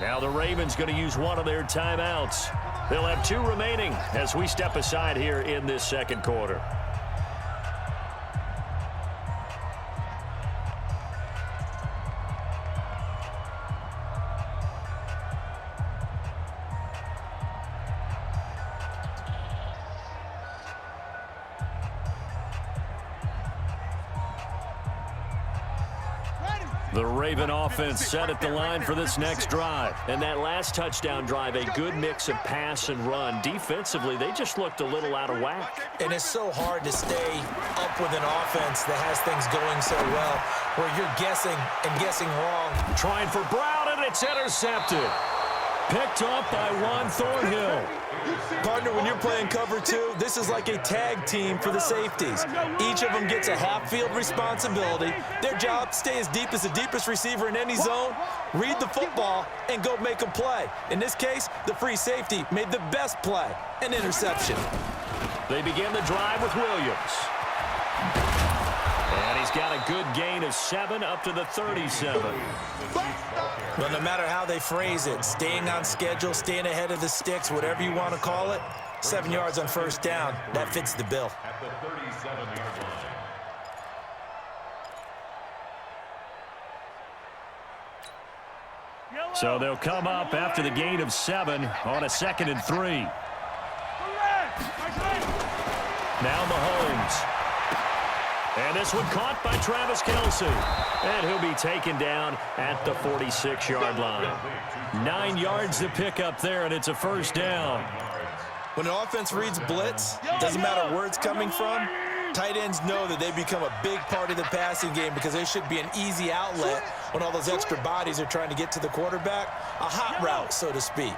Now the Ravens going to use one of their timeouts. They'll have 2 remaining as we step aside here in this second quarter. The Raven offense set at the line for this next drive. And that last touchdown drive, a good mix of pass and run. Defensively, they just looked a little out of whack. And it's so hard to stay up with an offense that has things going so well, where you're guessing and guessing wrong. Trying for Brown, and it's intercepted. Picked up by Juan Thornhill. Partner, when you're playing cover 2, this is like a tag team for the safeties. Each of them gets a half-field responsibility. Their job, stay as deep as the deepest receiver in any zone, read the football, and go make a play. In this case, the free safety made the best play, an interception. They begin the drive with Williams. And he's got a good gain of 7 up to the 37. Well, no matter how they phrase it, staying on schedule, staying ahead of the sticks, whatever you want to call it, 7 yards on first down, that fits the bill. At the 37-yard line. So they'll come up after the gain of 7 on a 2nd and 3. Now Mahomes. And this one caught by Travis Kelce. And he'll be taken down at the 46-yard line. 9 yards to pick up there, and it's a first down. When an offense reads blitz, doesn't matter where it's coming from, tight ends know that they become a big part of the passing game because they should be an easy outlet when all those extra bodies are trying to get to the quarterback. A hot route, so to speak.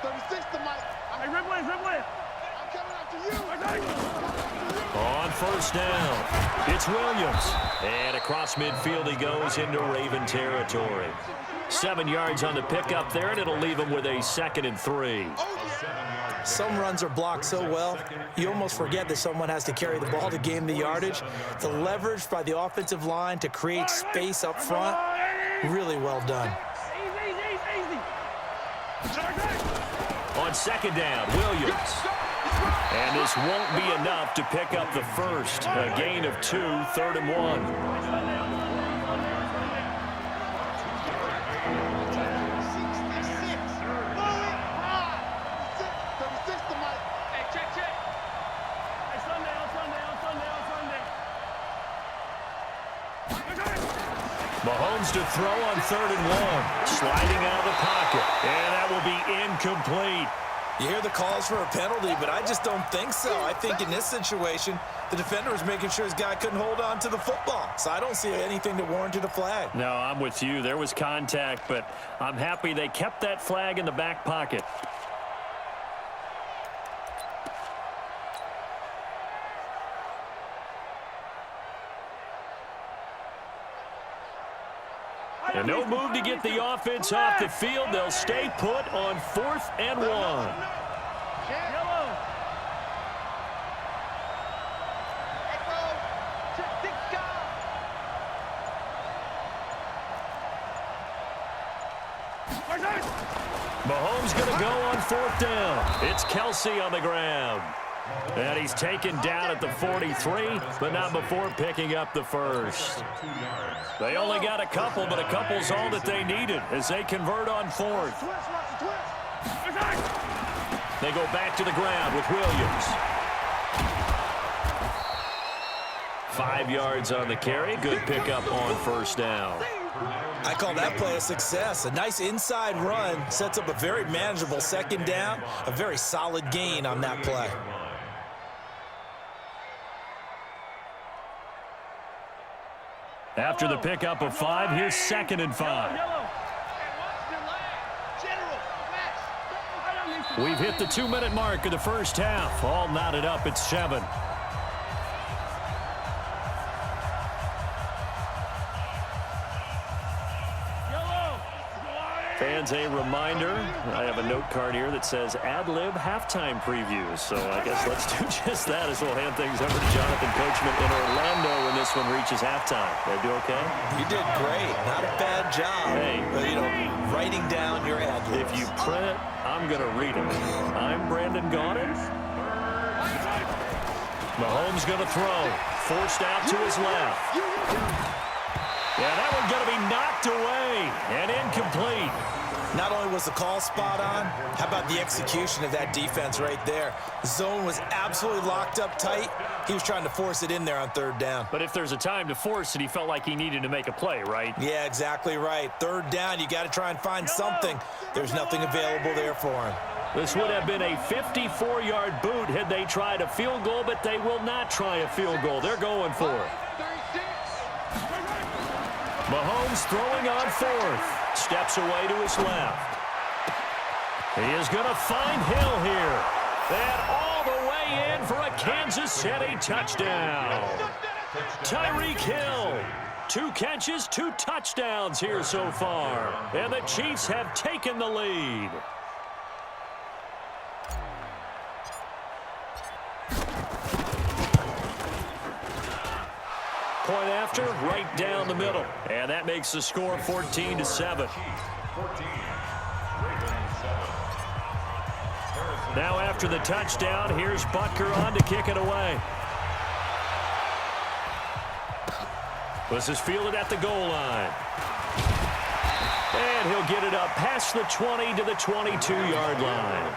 36 to Mike. Hey, Ripley. I'm coming after you. On first down, it's Williams. And across midfield he goes into Raven territory. 7 yards on the pickup there, and it'll leave him with a 2nd and 3. Some runs are blocked so well, you almost forget that someone has to carry the ball to gain the yardage. The leverage by the offensive line to create space up front, really well done. On 2nd down, Williams. And this won't be enough to pick up the first. A gain of 2, 3rd and 1. Mahomes to throw on 3rd and 1. Sliding out of the pocket. And that will be incomplete. You hear the calls for a penalty, but I just don't think so. I think in this situation, the defender was making sure his guy couldn't hold on to the football. So I don't see anything that warranted a flag. No, I'm with you. There was contact, but I'm happy they kept that flag in the back pocket. And no move to get the offense off the field. They'll stay put on 4th and 1. Mahomes going to go on 4th down. It's Kelce on the ground. And he's taken down at the 43, but not before picking up the first. They only got a couple, but a couple's all that they needed as they convert on 4th. They go back to the ground with Williams. 5 yards on the carry. Good pickup on first down. I call that play a success. A nice inside run sets up a very manageable 2nd down. A very solid gain on that play. After the pickup of 5, here's 2nd and 5. We've hit the 2-minute mark of the first half. All knotted up at 7. fans a reminder. I have a note card here that says ad-lib halftime previews. So I guess let's do just that as we'll hand things over to Jonathan Coachman in Orlando when this one reaches halftime. Did I do okay? You did great. Not a bad job. Hey. But, writing down your ad-libs. If you print it, I'm going to read it. I'm Brandon Gaudin. Mahomes going to throw. Forced out to his left. Yeah, that one's going to be knocked away and incomplete. Not only was the call spot on, how about the execution of that defense right there? The zone was absolutely locked up tight. He was trying to force it in there on third down. But if there's a time to force it, he felt like he needed to make a play, right? Yeah, exactly right. Third down, you got to try and find something. There's nothing available there for him. This would have been a 54-yard boot had they tried a field goal, but they will not try a field goal. They're going for it. Mahomes throwing on fourth. Steps away to his left. He is going to find Hill here. And all the way in for a Kansas City touchdown. Tyreek Hill. 2 catches, 2 touchdowns here so far. And the Chiefs have taken the lead. Point after, right down the middle. And that makes the score 14-7. Now after the touchdown, here's Butker on to kick it away. This is fielded at the goal line. And he'll get it up past the 20 to the 22-yard line.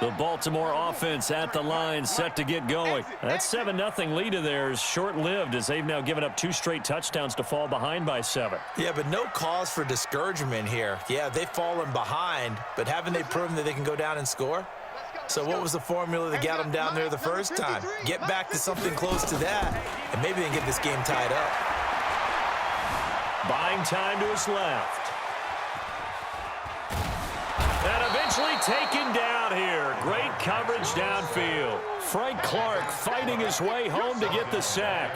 The Baltimore offense at the line, set to get going. That 7-0 lead of theirs short-lived as they've now given up 2 straight touchdowns to fall behind by 7. Yeah, but no cause for discouragement here. Yeah, they've fallen behind, but haven't they proven that they can go down and score? So what was the formula that got them down there the first time? Get back to something close to that, and maybe they can get this game tied up. Buying time to his left. And eventually taken down here. Great coverage downfield. Frank Clark fighting his way home to get the sack.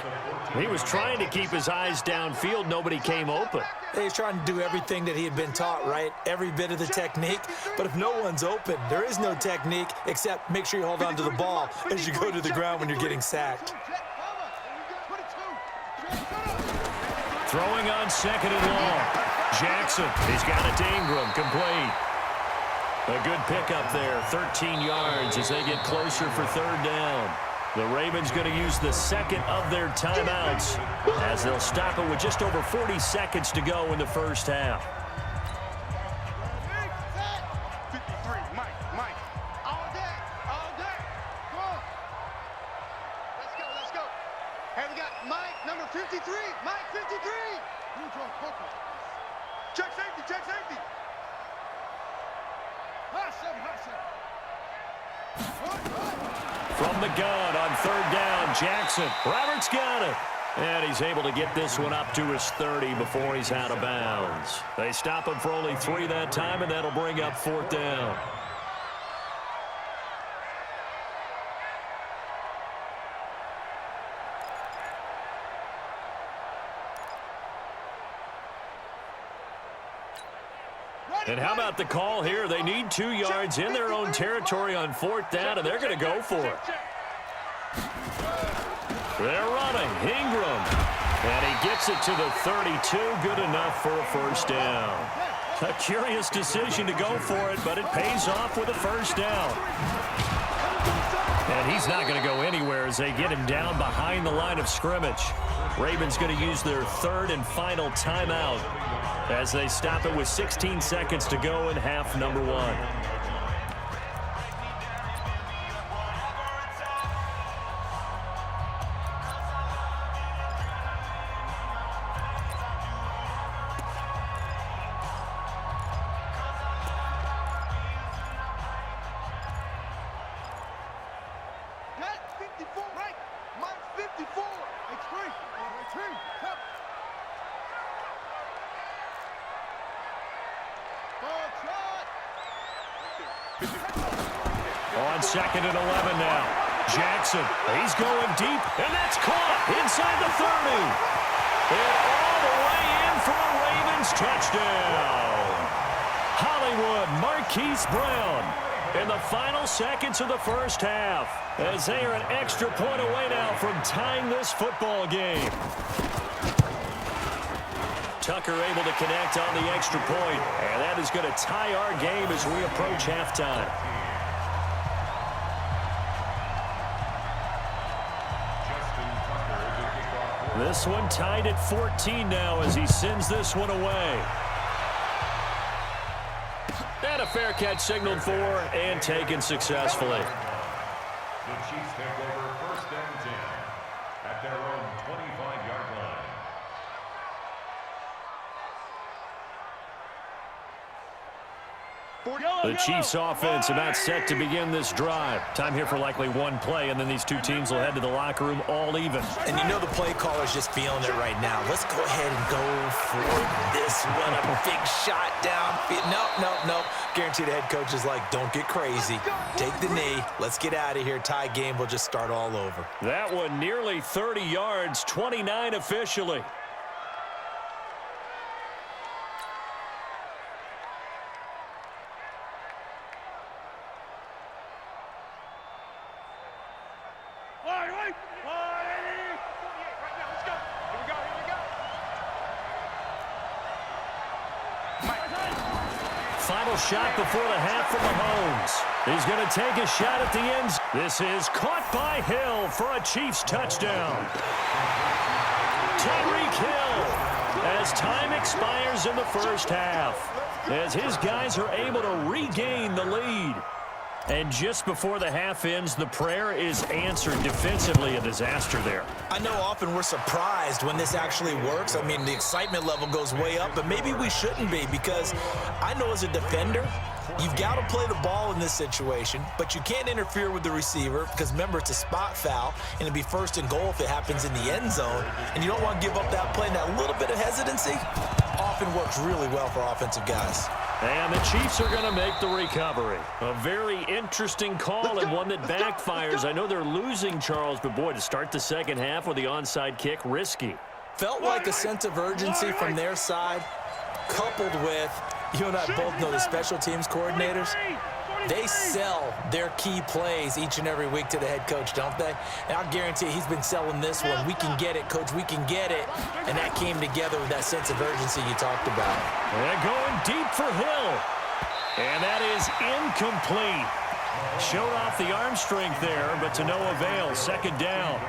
He was trying to keep his eyes downfield. Nobody came open. He's trying to do everything that he had been taught, right? Every bit of the technique. But if no one's open, there is no technique except make sure you hold on to the ball as you go to the ground when you're getting sacked. Throwing on 2nd and long. Jackson, he's got it to Ingram, complete. A good pickup there, 13 yards as they get closer for 3rd down. The Ravens going to use the second of their timeouts as they'll stop it with just over 40 seconds to go in the first half. 53, Mike. All day. Come on. Let's go. Hey, we got Mike, number 53. Mike, 53. Check safety. From the gun on 3rd down, Jackson. Roberts got it. And he's able to get this one up to his 30 before he's out of bounds. They stop him for only 3 that time, and that'll bring up 4th down. And how about the call here? They need 2 yards in their own territory on 4th down, and they're going to go for it. They're running. Ingram. And he gets it to the 32. Good enough for a 1st down. A curious decision to go for it, but it pays off with a 1st down. And he's not going to go anywhere as they get him down behind the line of scrimmage. Ravens going to use their 3rd and final timeout as they stop it with 16 seconds to go in half number 1. 2nd and 11 now. Jackson, he's going deep, and that's caught inside the 30. And all the way in for a Ravens touchdown. Hollywood Marquise Brown in the final seconds of the first half, as they are an extra point away now from tying this football game. Tucker able to connect on the extra point, and that is going to tie our game as we approach halftime. This one tied at 14 now as he sends this one away. And a fair catch signaled for and taken successfully. The Chiefs take over 1st and 10 at their own 25-yard line. The Chiefs offense about set to begin this drive. Time here for likely one play, and then these two teams will head to the locker room all even. And you know the play caller's just feeling it right now. Let's go ahead and go for this one. A big shot down. Nope. Guaranteed the head coach is like, don't get crazy. Take the knee. Let's get out of here. Tie game. We'll just start all over. That one nearly 30 yards, 29 officially. Final shot before the half from Mahomes. He's going to take a shot at the ends. This is caught by Hill for a Chiefs touchdown. Tyreek Hill as time expires in the first half, as his guys are able to regain the lead. And just before the half ends, the prayer is answered defensively. A disaster there. I know often we're surprised when this actually works. I mean, the excitement level goes way up, but maybe we shouldn't be, because I know as a defender, you've got to play the ball in this situation, but you can't interfere with the receiver because, remember, it's a spot foul, and it'll be 1st and goal if it happens in the end zone, and you don't want to give up that play. And that little bit of hesitancy often works really well for offensive guys. And the Chiefs are going to make the recovery. A very interesting call and one that backfires. I know they're losing, Charles, but boy, to start the second half with the onside kick, risky. Felt like a sense of urgency from their side, coupled with, you and I both know the special teams coordinators, they sell their key plays each and every week to the head coach, don't they? And I guarantee he's been selling this one. We can get it, coach, we can get it. And that came together with that sense of urgency you talked about. They're going deep for Hill. And that is incomplete. Showed off the arm strength there, but to no avail. 2nd down.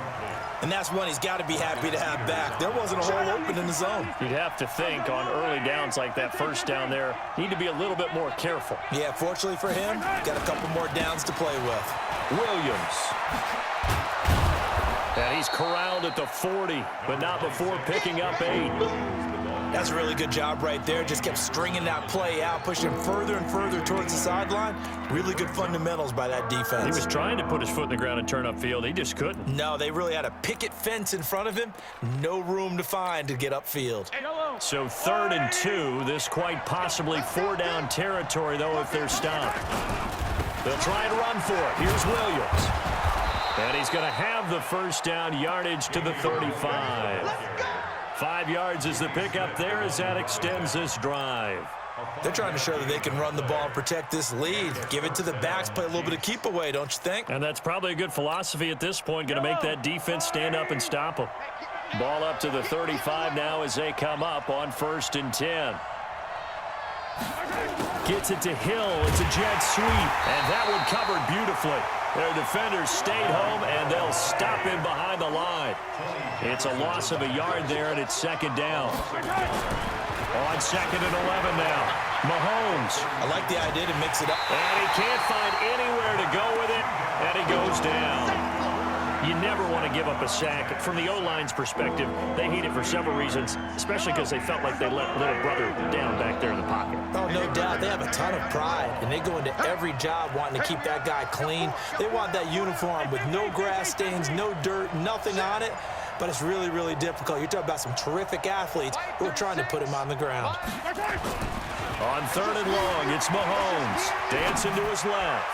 And that's one he's got to be happy to have back. There wasn't a hole open in the zone. You'd have to think on early downs like that, 1st down there, need to be a little bit more careful. Yeah, fortunately for him, got a couple more downs to play with. Williams. And he's corralled at the 40, but not before picking up 8. That's a really good job right there. Just kept stringing that play out, pushing him further and further towards the sideline. Really good fundamentals by that defense. He was trying to put his foot in the ground and turn upfield. He just couldn't. No, they really had a picket fence in front of him. No room to find to get upfield. So 3rd and 2. This quite possibly 4-down territory, though, if they're stopped. They'll try and run for it. Here's Williams. And he's going to have the 1st down, yardage to the 35. 5 yards is the pickup there as that extends this drive. They're trying to show that they can run the ball and protect this lead. Give it to the backs, play a little bit of keep away, don't you think? And that's probably a good philosophy at this point, going to make that defense stand up and stop them. Ball up to the 35 now as they come up on 1st and 10. Gets it to Hill. It's a jet sweep, and that one covered beautifully. Their defenders stayed home, and they'll stop him behind the line. It's a loss of a yard there, and it's 2nd down. On 2nd and 11 now. Mahomes. I like the idea to mix it up. And he can't find anywhere to go with it, and he goes down. You never want to give up a sack. From the O-line's perspective, they hate it for several reasons, especially because they felt like they let little brother down back there in the pocket. Oh, no doubt. They have a ton of pride, and they go into every job wanting to keep that guy clean. They want that uniform with no grass stains, no dirt, nothing on it. But it's really, really difficult. You're talking about some terrific athletes who are trying to put him on the ground. On 3rd and long, it's Mahomes. Dancing to his left.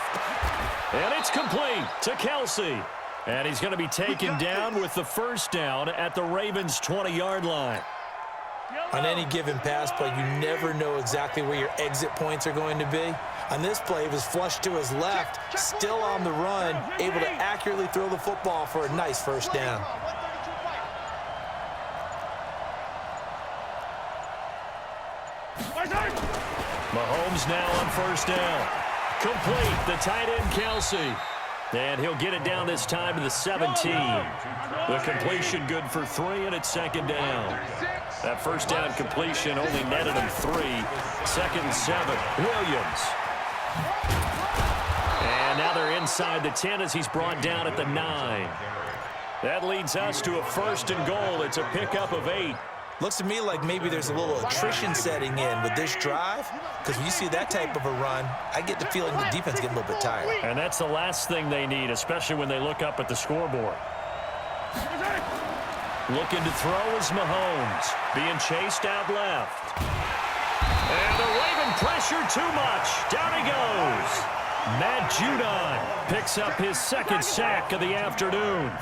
And it's complete to Kelsey. And he's going to be taken down with the first down at the Ravens' 20-yard line. On any given pass play, you never know exactly where your exit points are going to be. On this play, he was flushed to his left, still on the run, able to accurately throw the football for a nice first down. Mahomes now on first down. Complete, the tight end Kelsey. And he'll get it down this time to the 17. The completion good for 3, and it's second down. That first down completion only netted him 3. Second and 7, Williams. And now they're inside the 10 as he's brought down at the 9. That leads us to a first and goal. It's a pickup of 8. Looks to me like maybe there's a little attrition setting in with this drive, because when you see that type of a run, I get the feeling the defense getting a little bit tired. And that's the last thing they need, especially when they look up at the scoreboard. Looking to throw is Mahomes, being chased out left. And the Raven pressure too much. Down he goes. Matt Judon picks up his second sack of the afternoon.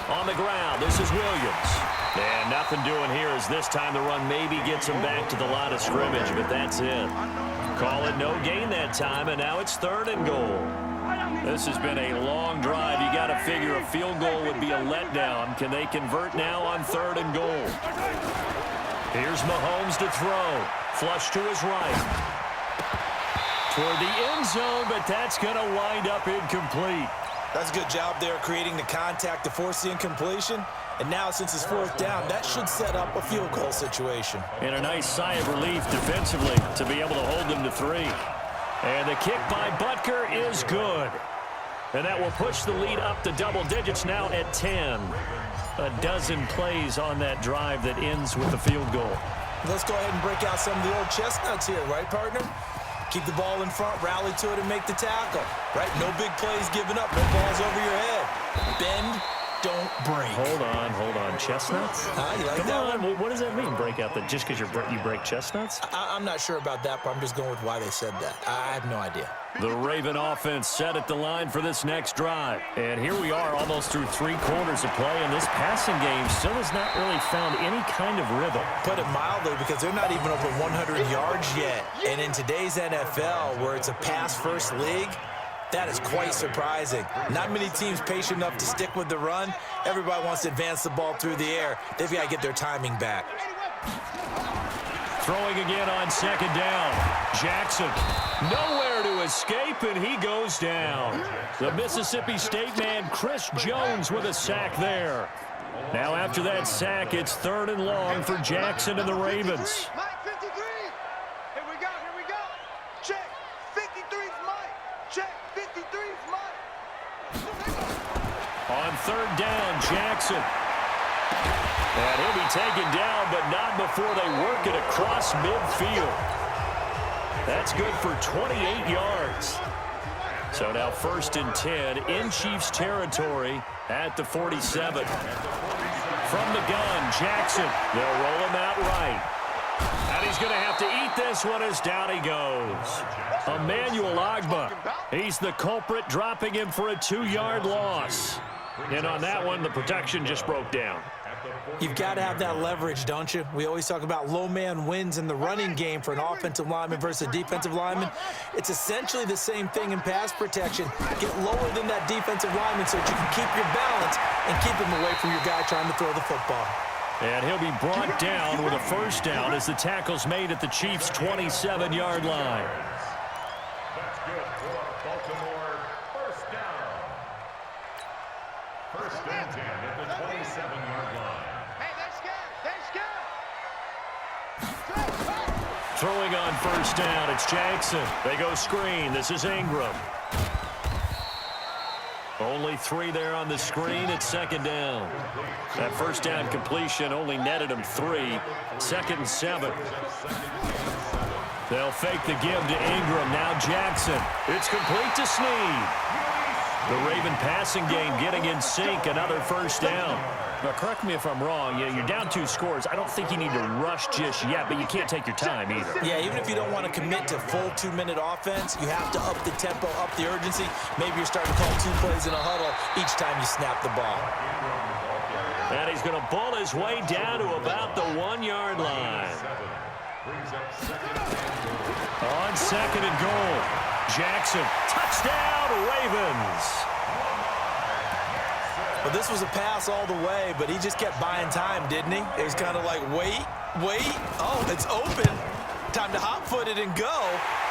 On the ground, this is Williams. And nothing doing here as this time the run maybe gets him back to the line of scrimmage, but that's it. Call it no gain that time, and now it's third and goal. This has been a long drive. You got to figure a field goal would be a letdown. Can they convert now on third and goal? Here's Mahomes to throw. Flush to his right. Toward the end zone, but that's going to wind up incomplete. That's a good job there creating the contact to force the incompletion. And now, since it's fourth down, that should set up a field goal situation. And a nice sigh of relief defensively to be able to hold them to 3. And the kick by Butker is good. And that will push the lead up to double digits now at 10. A dozen plays on that drive that ends with the field goal. Let's go ahead and break out some of the old chestnuts here, right, partner? Keep the ball in front, rally to it, and make the tackle, right? No big plays given up, no balls over your head. Bend, don't break. Hold on. Chestnuts? You like Come that on. one? What does that mean, break out? That just because you break chestnuts? I'm not sure about that, but I'm just going with why they said that. I have no idea. The Raven offense set at the line for this next drive. And here we are almost through 3 quarters of play, and this passing game still has not really found any kind of rhythm. Put it mildly, because they're not even over 100 yards yet. And in today's NFL, where it's a pass-first league, that is quite surprising. Not many teams patient enough to stick with the run. Everybody wants to advance the ball through the air. They've got to get their timing back. Throwing again on second down. Jackson nowhere to escape, and he goes down. The Mississippi State man, Chris Jones, with a sack there. Now after that sack, it's third and long for Jackson and the Ravens. Mike 53. Here we go. Check. 53's Mike. Check. 53's Mike. On third down, Jackson. And he'll be taken down, but not before they work it across midfield. That's good for 28 yards. So now first and 10 in Chiefs territory at the 47. From the gun, Jackson. They'll roll him out right. And he's going to have to eat this one as down he goes. Emmanuel Ogbah. He's the culprit, dropping him for a 2-yard loss. And on that one, the protection just broke down. You've got to have that leverage, don't you? We always talk about low man wins in the running game for an offensive lineman versus a defensive lineman. It's essentially the same thing in pass protection. Get lower than that defensive lineman so that you can keep your balance and keep him away from your guy trying to throw the football. And he'll be brought down with a first down as the tackle's made at the Chiefs' 27-yard line. That's good for Baltimore. First down. First and 10 at the 27-yard line. Hey, that's good. Throwing on first down, it's Jackson. They go screen. This is Ingram. Only 3 there on the screen. It's second down. That first down completion only netted him 3. Second and 7. They'll fake the give to Ingram. Now Jackson. It's complete to Snead. The Raven passing game getting in sync, another first down. Now, correct me if I'm wrong. You're down 2 scores. I don't think you need to rush just yet, but you can't take your time either. Yeah, even if you don't want to commit to full 2-minute offense, you have to up the tempo, up the urgency. Maybe you're starting to call 2 plays in a huddle each time you snap the ball. And he's going to bull his way down to about the 1-yard line. On 2nd and goal, Jackson, touchdown, Ravens. Well, this was a pass all the way, but he just kept buying time, didn't he? It was kind of like, wait. Oh, it's open. Time to hot-foot it and go.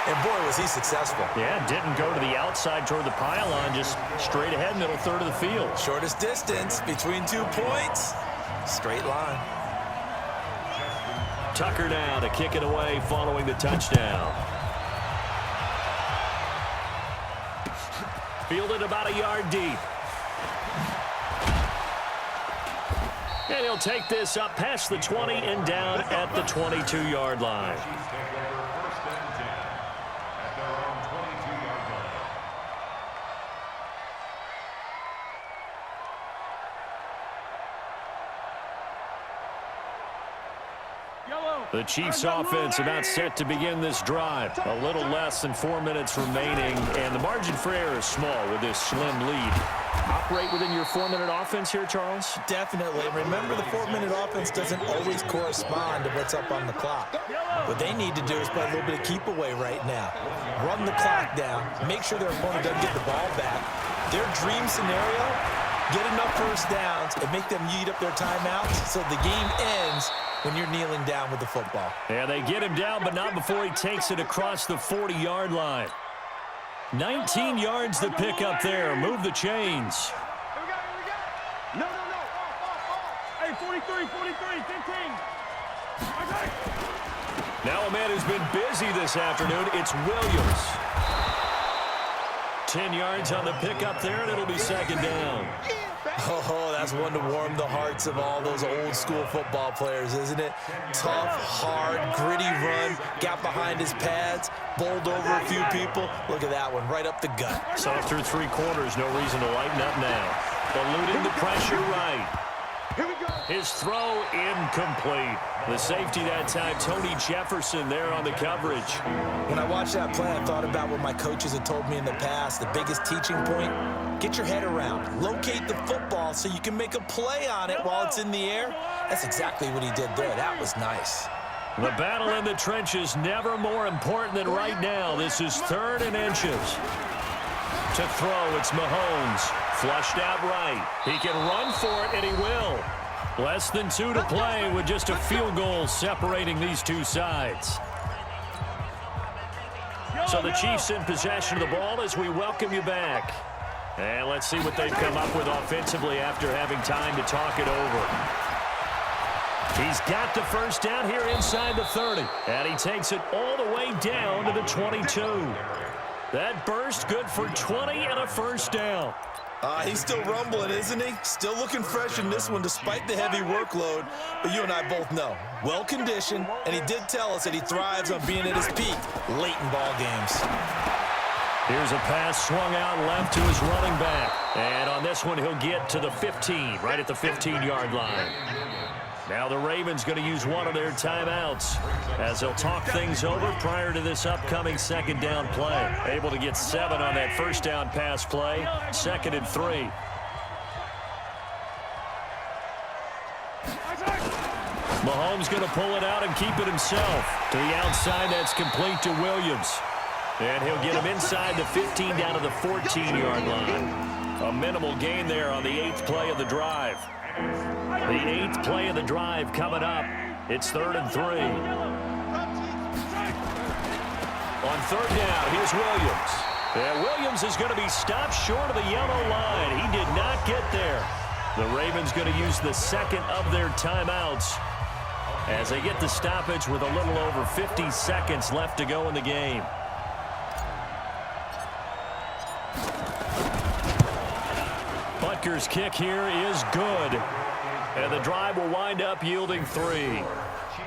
And, boy, was he successful. Yeah, didn't go to the outside toward the pylon, just straight ahead, middle third of the field. Shortest distance between 2 points. Straight line. Tucker now to kick it away following the touchdown. Fielded about a yard deep. And he'll take this up past the 20 and down at the 22-yard line. The Chiefs offense about set to begin this drive. A little less than 4 minutes remaining, and the margin for error is small with this slim lead. Operate within your 4-minute offense here, Charles? Definitely. Remember, the 4-minute offense doesn't always correspond to what's up on the clock. What they need to do is play a little bit of keep away right now. Run the clock down. Make sure their opponent doesn't get the ball back. Their dream scenario, get enough first downs and make them eat up their timeouts so the game ends when you're kneeling down with the football. Yeah, they get him down, but not before he takes it across the 40-yard line. 19 yards to pick up there. Move the chains. Here we go. No. Hey, 43, 15. Okay. Now a man who's been busy this afternoon, it's Williams. 10 yards on the pickup there, and it'll be 2nd down. Oh, that's one to warm the hearts of all those old-school football players, isn't it? Tough, hard, gritty run, got behind his pads, bowled over a few people. Look at that one, right up the gut. Soft through 3 quarters, no reason to lighten up now. Eluding the pressure right. Here we go. His throw incomplete. The safety that time, Tony Jefferson there on the coverage. When I watched that play, I thought about what my coaches had told me in the past. The biggest teaching point, get your head around. Locate the football so you can make a play on it while it's in the air. That's exactly what he did there. That was nice. The battle in the trenches never more important than right now. This is 3rd and inches. To throw, it's Mahomes. Flushed out right. He can run for it, and he will. Less than 2 to play with just a field goal separating these 2 sides. So the Chiefs in possession of the ball as we welcome you back. And let's see what they've come up with offensively after having time to talk it over. He's got the first down here inside the 30. And he takes it all the way down to the 22. That burst good for 20 and a first down. He's still rumbling, isn't he? Still looking fresh in this one despite the heavy workload. But you and I both know, well-conditioned, and he did tell us that he thrives on being at his peak late in ball games. Here's a pass swung out left to his running back. And on this one, he'll get to the 15, right at the 15-yard line. Now the Ravens going to use one of their timeouts as they'll talk things over prior to this upcoming 2nd down play. Able to get 7 on that first down pass play. 2nd and 3. Mahomes going to pull it out and keep it himself. To the outside, that's complete to Williams. And he'll get him inside the 15 down to the 14-yard line. A minimal gain there on the 8th play of the drive. The 8th play of the drive coming up. It's 3rd and 3. On 3rd down, here's Williams. And Williams is going to be stopped short of the yellow line. He did not get there. The Ravens going to use the 2nd of their timeouts as they get the stoppage with a little over 50 seconds left to go in the game. Butker's kick here is good. And the drive will wind up yielding 3.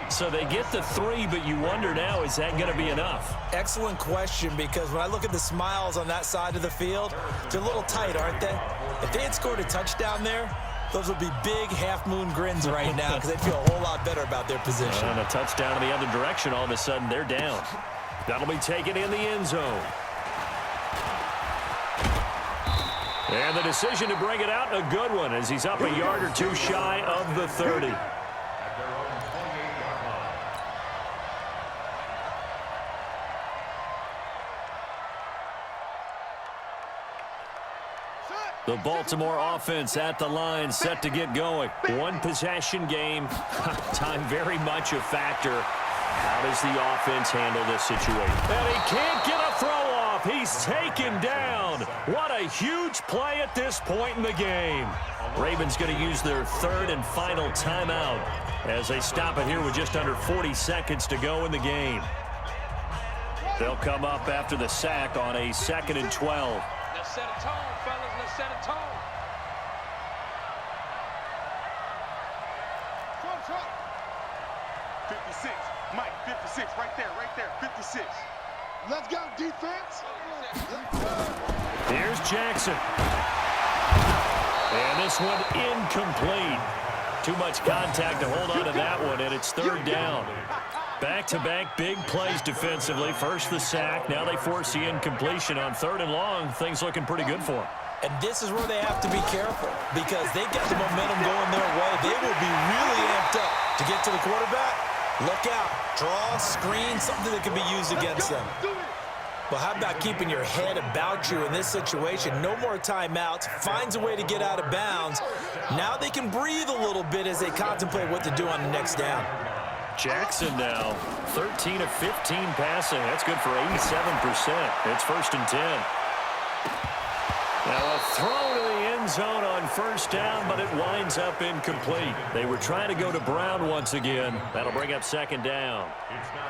So they get the 3, but you wonder now, is that going to be enough? Excellent question, because when I look at the smiles on that side of the field, they're a little tight, aren't they? If they had scored a touchdown there, those would be big half-moon grins right now because they'd feel a whole lot better about their position. And a touchdown in the other direction, all of a sudden they're down. That'll be taken in the end zone. And the decision to bring it out, a good one, as he's up a yard or two shy of the 30. The Baltimore offense at the line, set to get going. One possession game. Time very much a factor. How does the offense handle this situation? And he can't get a throw off. He's taken down. What a huge play at this point in the game. Ravens going to use their 3rd and final timeout as they stop it here with just under 40 seconds to go in the game. They'll come up after the sack on a 2nd and 12. Let's set a tone, fellas. Let's set a tone. 56. Mike, 56. Right there. 56. Let's go, defense. Here's Jackson. And this one incomplete. Too much contact to hold on to that one, and it's 3rd down. Back-to-back big plays defensively. First the sack. Now they force the incompletion on 3rd and long. Things looking pretty good for them. And this is where they have to be careful because they get the momentum going their way. They will be really amped up to get to the quarterback. Look out. Draw, screen, something that can be used against them. Well, how about keeping your head about you in this situation? No more timeouts. Finds a way to get out of bounds. Now they can breathe a little bit as they contemplate what to do on the next down. Jackson now, 13 of 15 passing. That's good for 87%. It's 1st and 10. Now a throw to the end zone on 1st down, but it winds up incomplete. They were trying to go to Brown once again. That'll bring up 2nd down.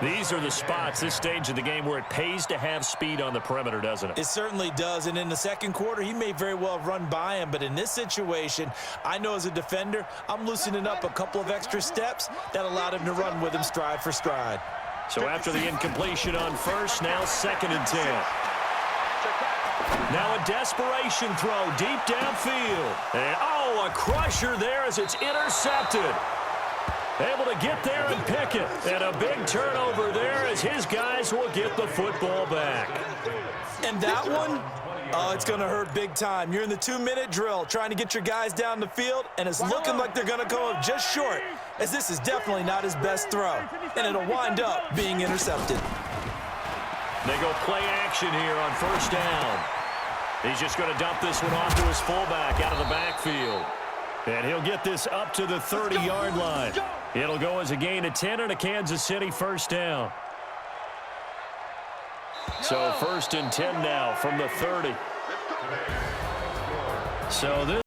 These are the spots, this stage of the game, where it pays to have speed on the perimeter, doesn't it? It certainly does, and in the 2nd quarter, he may very well run by him, but in this situation, I know as a defender, I'm loosening up a couple of extra steps that allowed him to run with him stride for stride. So after the incompletion on 1st, now 2nd and 10. Now a desperation throw deep downfield. And, a crusher there as it's intercepted. Able to get there and pick it. And a big turnover there as his guys will get the football back. And that one, it's going to hurt big time. You're in the 2-minute drill trying to get your guys down the field, and it's looking like they're going to come up just short, as this is definitely not his best throw. And it'll wind up being intercepted. They go play action here on 1st down. He's just going to dump this one off to his fullback out of the backfield. And he'll get this up to the 30-yard line. It'll go as a gain of 10 and a Kansas City 1st down. So 1st and 10 now from the 30. So this